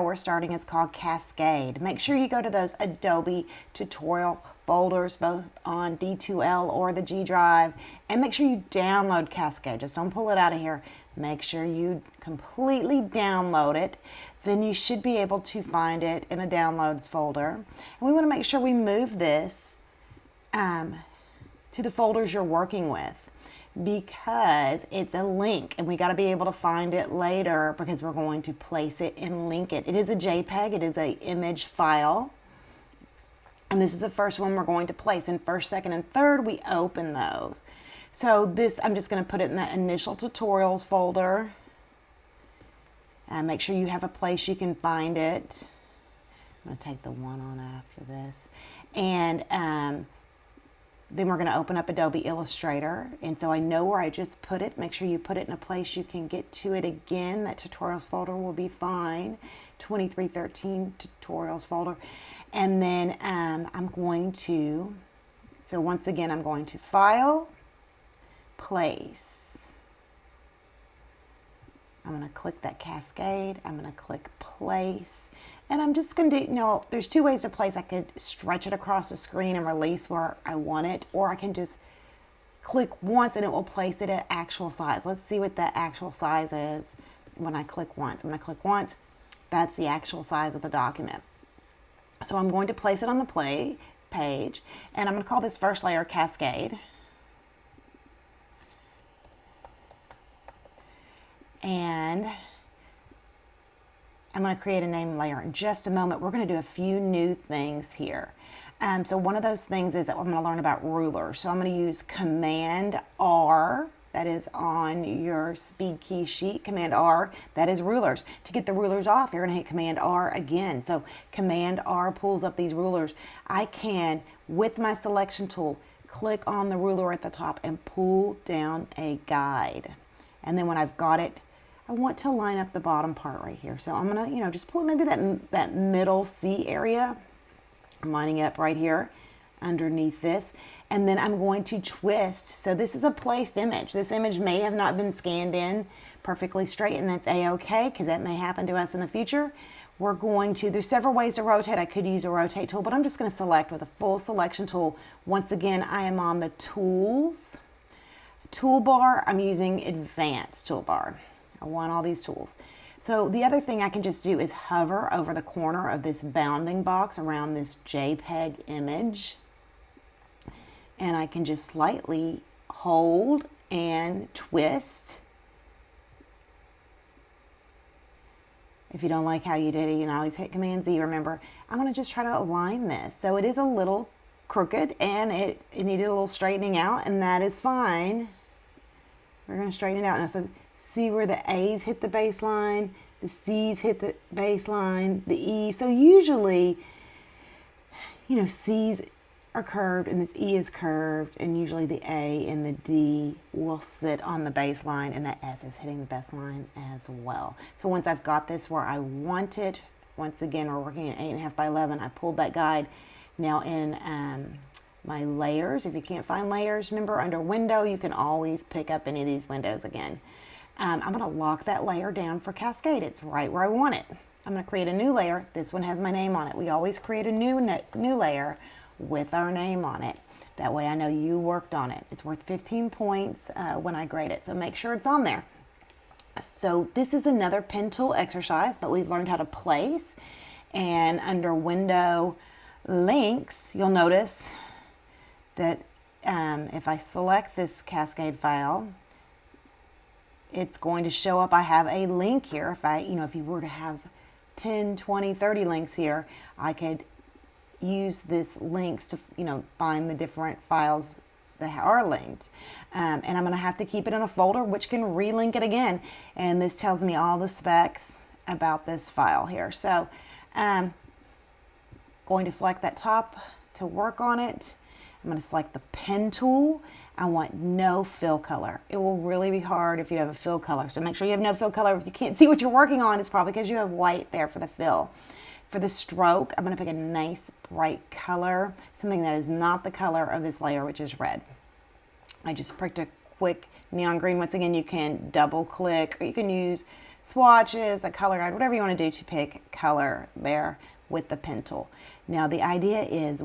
we're starting is called Cascade. Make sure you go to those Adobe tutorial folders, both on D2L or the G drive, and make sure you download Cascade. Just don't pull it out of here. Make sure you completely download it. Then you should be able to find it in a downloads folder. And we want to make sure we move this to the folders you're working with, because it's a link and we got to be able to find it later, because we're going to place it and link it. It is a JPEG, it is an image file. And this is the first one we're going to place. In first, second, and third, we open those. So this, I'm just going to put it in the initial tutorials folder. And make sure you have a place you can find it. I'm going to take the one on after this. And then we're going to open up Adobe Illustrator. And so I know where I just put it. Make sure you put it in a place you can get to it again. That tutorials folder will be fine. 2313 tutorials folder. And then I'm going to, so once again, I'm going to File, Place. I'm going to click that Cascade. I'm going to click Place. And I'm just going to do, no, there's two ways to place. I could stretch it across the screen and release where I want it, or I can just click once and it will place it at actual size. Let's see what the actual size is when I click once. I'm going to click once. That's the actual size of the document. So I'm going to place it on the play page, and I'm going to call this first layer Cascade. And I'm going to create a name layer in just a moment. We're going to do a few new things here. So one of those things is that I'm going to learn about rulers. So I'm going to use Command R. That is on your speed key sheet. Command R, that is rulers. To get the rulers off, you're going to hit Command R again. So Command R pulls up these rulers. I can, with my selection tool, click on the ruler at the top and pull down a guide. And then when I've got it, I want to line up the bottom part right here. So I'm going to, just pull maybe that middle C area. I'm lining it up right here underneath this. And then I'm going to twist. So this is a placed image. This image may have not been scanned in perfectly straight, and that's a-okay, because that may happen to us in the future. We're going to, there's several ways to rotate. I could use a rotate tool, but I'm just going to select with a full selection tool. Once again, I am on the tools toolbar. I'm using advanced toolbar. I want all these tools. So the other thing I can just do is hover over the corner of this bounding box around this JPEG image. And I can just slightly hold and twist. If you don't like how you did it, you can always hit Command Z. Remember, I'm going to just try to align this. So it is a little crooked and it needed a little straightening out, and that is fine. We're going to straighten it out now. So see where the A's hit the baseline, the C's hit the baseline, the E. So usually, C's are curved and this E is curved, and usually the A and the D will sit on the baseline, and the S is hitting the baseline as well. So once I've got this where I want it, once again, we're working at 8.5 by 11. I pulled that guide. Now in my layers, if you can't find layers, remember under window, you can always pick up any of these windows again. I'm going to lock that layer down for Cascade. It's right where I want it. I'm going to create a new layer. This one has my name on it. We always create a new layer with our name on it. That way I know you worked on it. It's worth 15 points when I grade it, so make sure it's on there. So this is another pen tool exercise, but we've learned how to place. And under window links, you'll notice that if I select this Cascade file, it's going to show up. I have a link here. If you were to have 10, 20, 30 links here, I could use this links to, find the different files that are linked. And I'm going to have to keep it in a folder, which can relink it again. And this tells me all the specs about this file here. So going to select that top to work on it. I'm going to select the pen tool. I want no fill color. It will really be hard if you have a fill color. So make sure you have no fill color. If you can't see what you're working on, it's probably because you have white there for the fill. For the stroke, I'm going to pick a nice bright color, something that is not the color of this layer, which is red. I just picked a quick neon green. Once again, you can double click, or you can use swatches, a color guide, whatever you want to do to pick color there with the pen tool. Now the idea is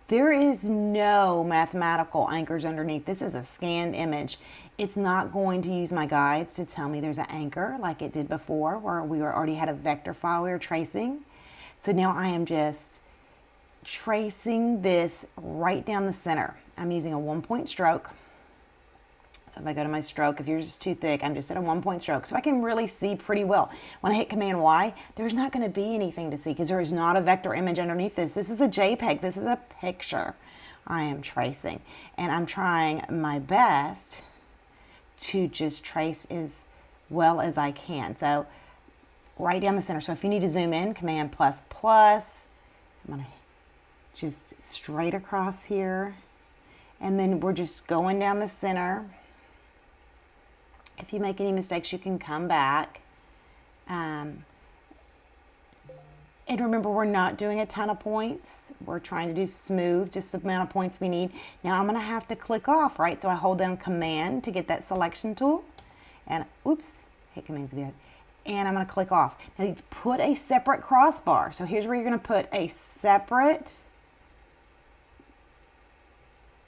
there is no mathematical anchors underneath. This is a scanned image. It's not going to use my guides to tell me there's an anchor like it did before where we already had a vector file we were tracing. So now I am just tracing this right down the center. I'm using a 1-point stroke. So if I go to my stroke, if yours is too thick, I'm just at a 1-point stroke. So I can really see pretty well. When I hit Command Y, there's not going to be anything to see because there is not a vector image underneath this. This is a JPEG. This is a picture I am tracing. And I'm trying my best to just trace as well as I can. So right down the center. So if you need to zoom in, Command ++. I'm going to just straight across here. And then we're just going down the center. If you make any mistakes, you can come back. And remember, we're not doing a ton of points. We're trying to do smooth, just the amount of points we need. Now I'm going to have to click off, right? So I hold down Command to get that selection tool. And oops, hit Command Z. And I'm going to click off. Now you put a separate crossbar. So here's where you're going to put a separate,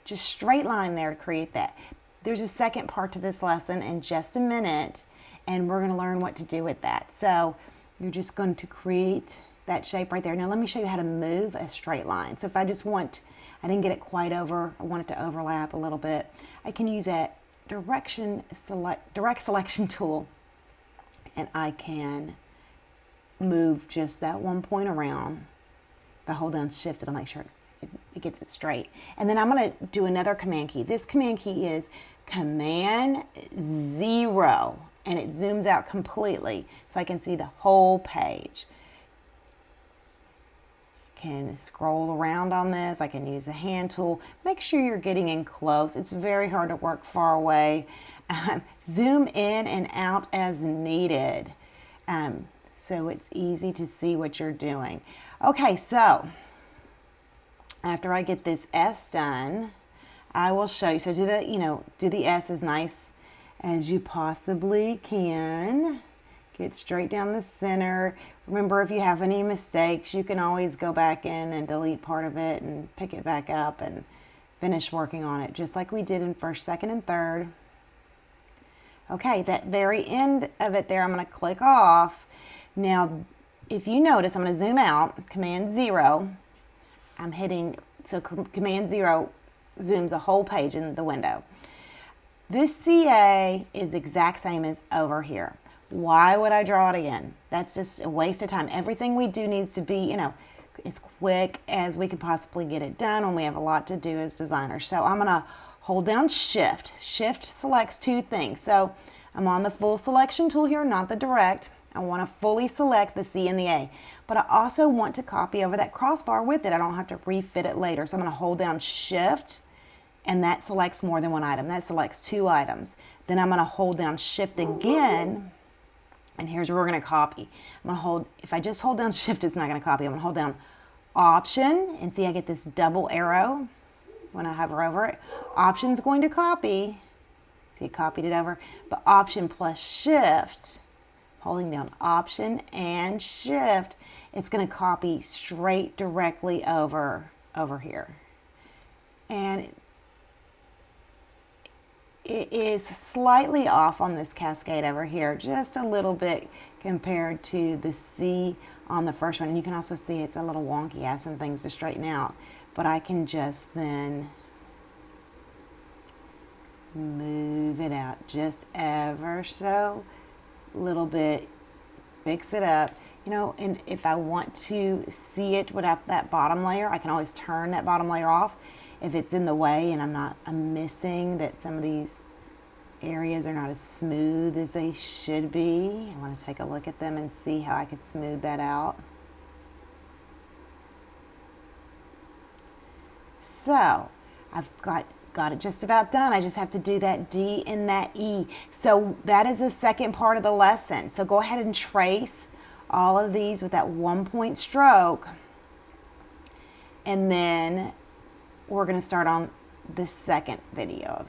just straight line there to create that. There's a second part to this lesson in just a minute, and we're going to learn what to do with that. So you're just going to create that shape right there. Now let me show you how to move a straight line. So if I just want, I didn't get it quite over, I want it to overlap a little bit, I can use that direct selection tool, and I can move just that 1 point around. If I hold down Shift, it'll make sure it gets it straight. And then I'm going to do another command key. This command key is Command 0, and it zooms out completely so I can see the whole page. Can scroll around on this. I can use the hand tool. Make sure you're getting in close. It's very hard to work far away. Zoom in and out as needed. So it's easy to see what you're doing. Okay, so after I get this S done, I will show you. So do the S as nice as you possibly can. Get straight down the center. Remember, if you have any mistakes, you can always go back in and delete part of it and pick it back up and finish working on it, just like we did in first, second, and third. Okay, that very end of it there, I'm going to click off. Now, if you notice, I'm going to zoom out, Command 0. I'm hitting, so Command 0 zooms a whole page in the window. This CA is the exact same as over here. Why would I draw it again? That's just a waste of time. Everything we do needs to be, as quick as we can possibly get it done when we have a lot to do as designers. So I'm going to hold down Shift. Shift selects two things. So I'm on the full selection tool here, not the direct. I want to fully select the C and the A. But I also want to copy over that crossbar with it. I don't have to refit it later. So I'm going to hold down Shift, and that selects more than one item. That selects two items. Then I'm going to hold down Shift again, and here's where we're going to copy. If I just hold down Shift, it's not going to copy. I'm going to hold down Option, and see I get this double arrow when I hover over it. Option's going to copy. See, it copied it over. But Option plus Shift, holding down Option and Shift, it's going to copy straight directly over here. And it is slightly off on this cascade over here, just a little bit compared to the C on the first one. And you can also see it's a little wonky. I have some things to straighten out, but I can just then move it out just ever so little bit, fix it up. And if I want to see it without that bottom layer, I can always turn that bottom layer off if it's in the way and I'm missing that some of these areas are not as smooth as they should be. I want to take a look at them and see how I could smooth that out. So I've got it just about done. I just have to do that D and that E. So that is the second part of the lesson. So go ahead and trace all of these with that 1-point stroke. And then we're going to start on the second video